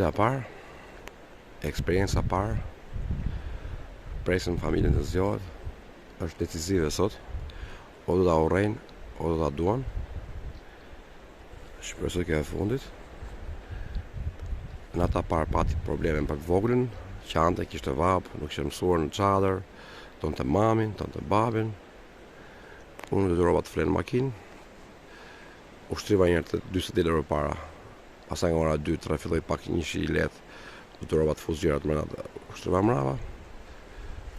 Dita e parë, eksperienca parë, presim familjen të zgjohet, është decisive sot, o do ta urrejnë, o do ta duan. Shpresoj kjo e fundit. Në ata parë pati probleme për të voglin, qante, kishte vap, nuk ishte mësuar në çadër, tonte mamin, tonte babin. Unë detyrova të flen në makinë. Ushtriva një herë të 40 lekë para. Pastaj nga ora 2-3 filloi pak një shi i lehtë. Detyrova të fus gjërat brenda. Ushtriva mbrapa.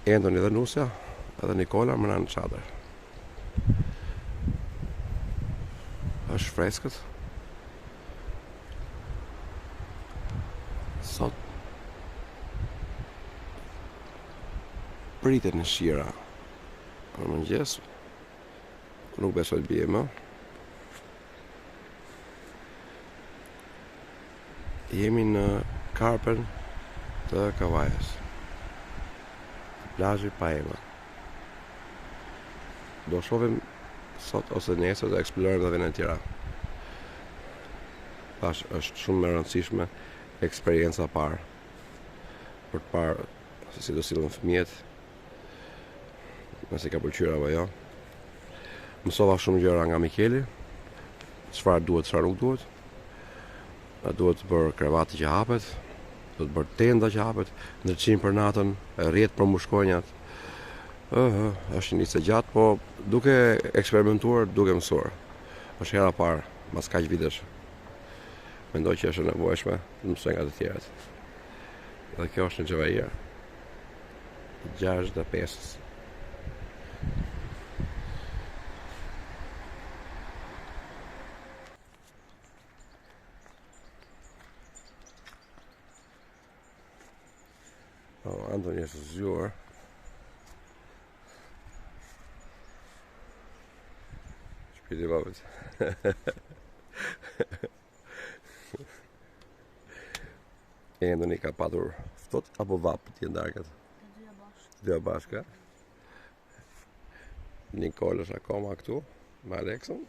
Endoni dhe Nusja, edhe Nikola më në çadër. Është freskët. Sot pritet në shira. Në mëngjes nuk besoj të bie më. Jemi në Karpen të Kavajës. Plazhi pa emër. Do shohim sot ose nesër të eksplorojmë edhe vende të tjera. Tash është shumë e rëndësishme eksperienca parë. Për të parë se si do sillen fëmijët, nëse ka pëlqyer apo jo. Mësova shumë gjëra nga Mikeli, çfarë duhet, çfarë nuk duhet. Duhet të bërë krevati që hapet, duhet të bërë tenda që hapet, ndërçim për natën, rrjet për mushkonjat. Është një nisë gjatë, po duke eksperimentuar, duke mësuar. Është hera parë, mas kaq vitesh. Mendoj që është e nevojshme të mësoj nga të tjerët. Dhe kjo është në Gjevajir. 6:05. Antoni është zgjuar. Shpirti i babës. Antoni ka patur ftoht apo vap të ndarkat? Të dyja bashkë. Nikol është akoma këtu me Alekson.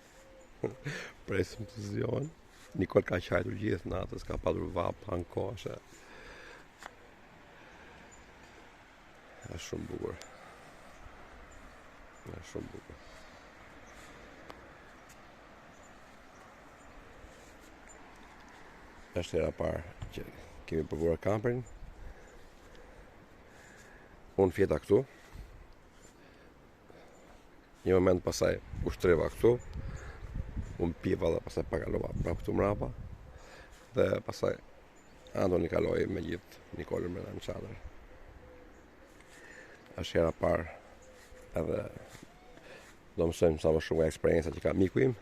Presim të zgjohen. Nikol ka qajtur gjithë natës, ka patur vap, ankoshe. Është shumë bukur. Është shumë bukur. Është hera parë që kemi përvuar kamperin. Unë fjeta këtu. Një moment pasaj ushtreva këtu. Unë piva dhe pasaj pakalova prapë këtu mrapa. Dhe pasaj Antoni kaloi me gjithë Nikolën me në çadër. Është hera parë edhe do mësojmë sa më shumë nga eksperienca që ka miku im.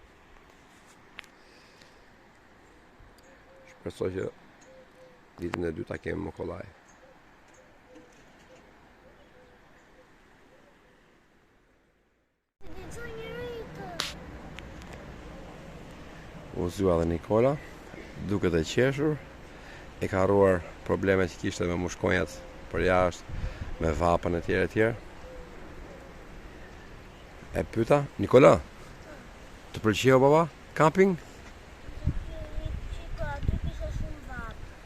Shpresoj që ditën e dytë ta kemi më kollaj. U zgjua dhe Nikola, duket e qeshur, e ka harruar problemet që kishte me mushkonjat për jashtë, me vapën e tjerë. E pyeta, Nikola, të pëlqeu baba camping?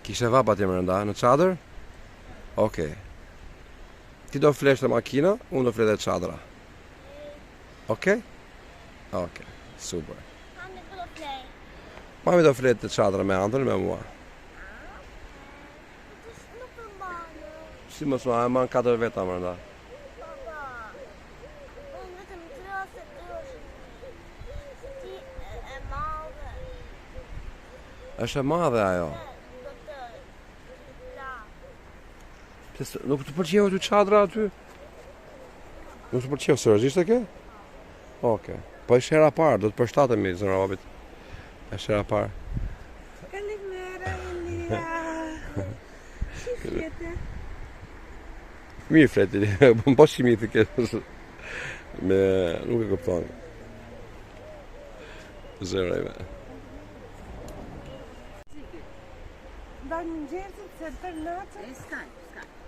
Kishte vap atje brenda në çadër? Okej. Ti do flesh te makina, unë do flet te çadra. Okej? Okej, super. Mami do flet te çadra me Anton me mua. Si më thua, e man 4 veta brenda. Unë vetëm 3 ti e madhe. Është e madhe ajo. Nuk të pëlqeu ty çadra aty? Nuk të pëlqeu seriozisht e ke? Okej. Po është hera parë, do të përshtatemi zëra babit. Është hera parë. Kalimera, Elia. Si flete? Mirë fleti, po shimi të ke. Me nuk e kupton. Zëra ime. Ndaj mëngjesit se për natën? S'ka.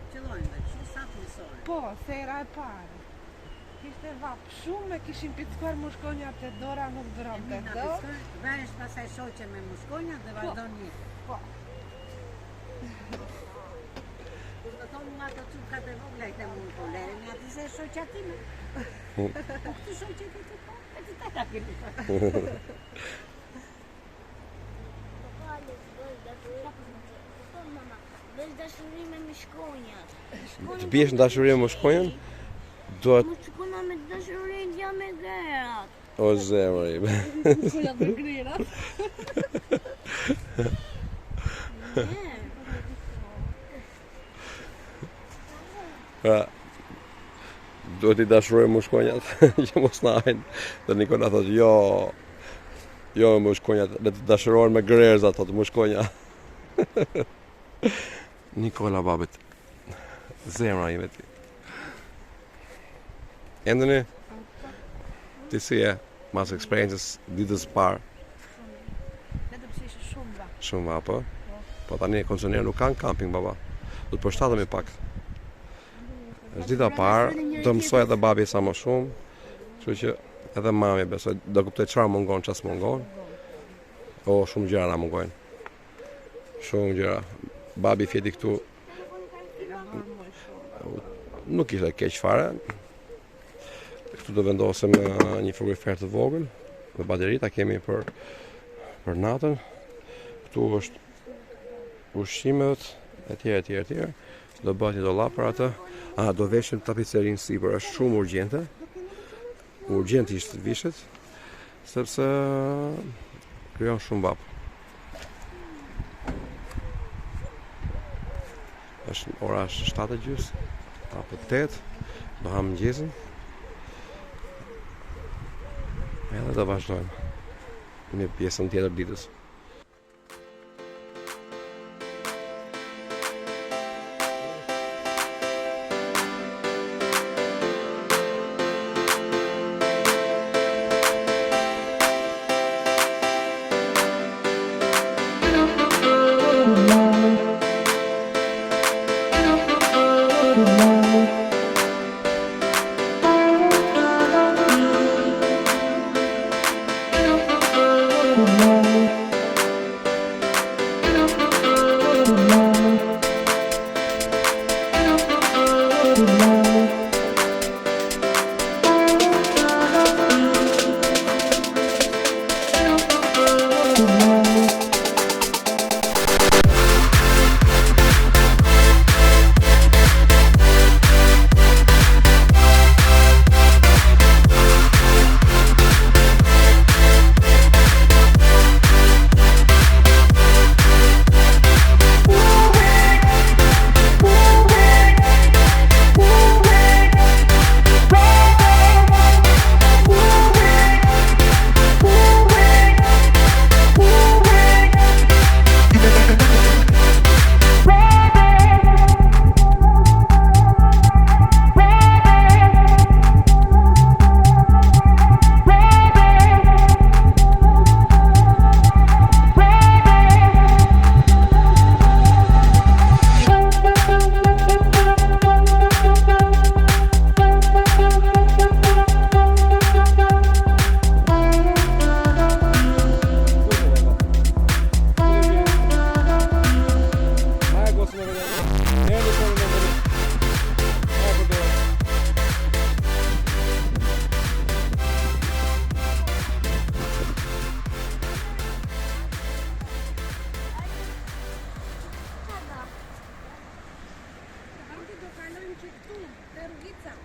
Qëllojnë dhe, që sa të mësore? Po, sera e parë. Kishte vap shumë, e kishin pickuar mushkonjat e dora nuk dëron të do. Vesh pasaj shoqe me mushkonja dhe vazhdo një. Po. ishte mund po lere nga ti se shoqja time. Po këtë shoqja ti po, e ti ta keni. Bësh dashuri me shkonjat. Të biesh në dashuri me shkonjën? Duhet Mos shkona me dashuri ja me gerat. o zemër ime. Shkonja me grerat. Pra, duhet I dashuroj më shkonjat, që mos na hajnë. Dhe Nikola thotë, jo më shkonjat, le të dashurohen me grerza, thotë më shkonja. Nikola babet, zemra ime ti. Endeni, ti si e, mas eksperiencës ditës parë, Vetëm se ishte shumë va. shumë va, po? Po tani koncesioner nuk kanë camping, baba. Do të përshtatemi pak. Është dita parë, do mësoj edhe babi sa më shumë, kështu që edhe mami besoj do kuptoj çfarë mungon, ç'as mungon. O, shumë gjëra na mungojnë. Shumë gjëra. Babi fjeti këtu nuk ishte keq fare. Këtu do vendosem një frigorifer të vogël, me baterita kemi për natën. Këtu është ushqimet, etj. Do bëhet një dollap për atë. Do veshim tapicerin sipër, është shumë urgjente. Urgjent ishte vishet, sepse krijon shumë bap. Ora është 7:30 apo 8, do ham mëngjesin. Edhe do vazhdojmë në pjesën tjetër ditës.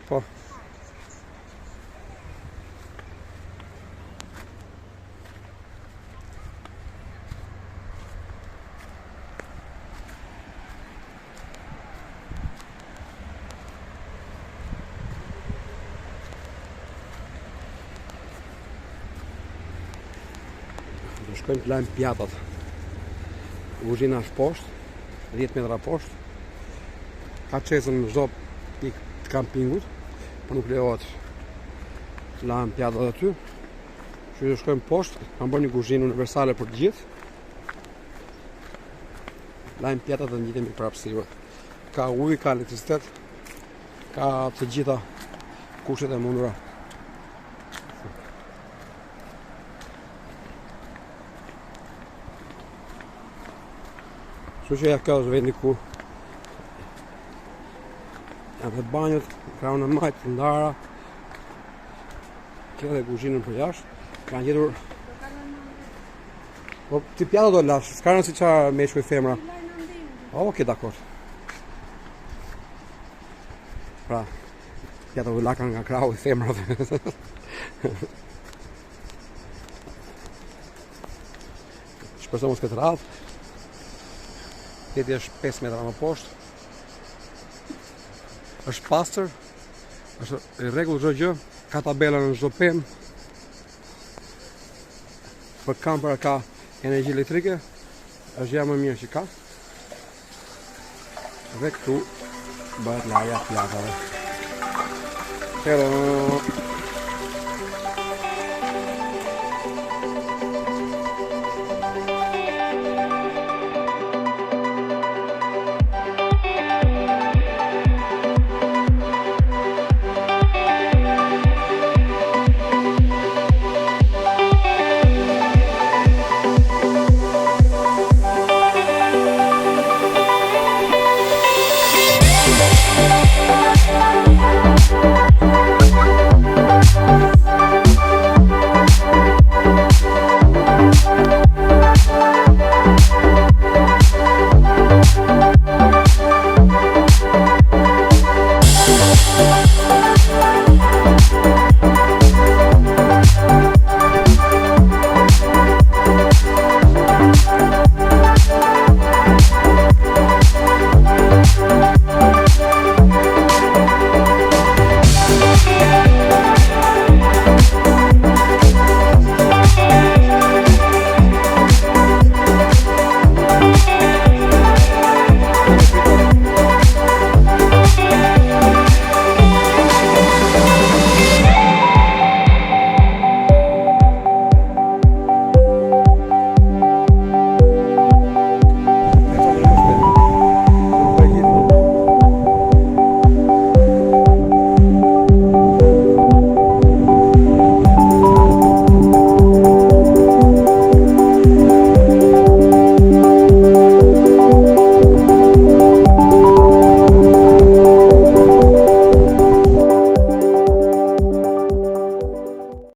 Po. Do shkojmë të lajmë pjatat. Kuzhina është poshtë, 10 metra poshtë. Ka çezën në çdo pikë të kampingut, po nuk lejohet të lajmë pjatat aty. Kështu që shkojmë poshtë, kam bërë një kuzhinë universale për të gjithë. Lajmë pjatat dhe ngjitemi prapësive. Ka ujë, ka elektricitet, ka të gjitha kushtet e mundura. Kështu që ja kjo është vendi ku Edhe banjët, krahun e majtë, ndara. Kjo dhe kuzhinën për jashtë. Kanë gjetur. Po ti pjata do lash, s'ka rëndësi çfarë meshkuj femra. Okej, dakor. Pra, pjata do lakan nga krahu i femrave. Shpresoj mos këtë radhë. Teti është 5 metra më poshtë. Është pastër. Është i rregull çdo gjë, ka tabela në çdo pemë. Për kampera ka energji elektrike, është gjë më mirë që ka. Dhe këtu bëhet larja pjatave. Hello.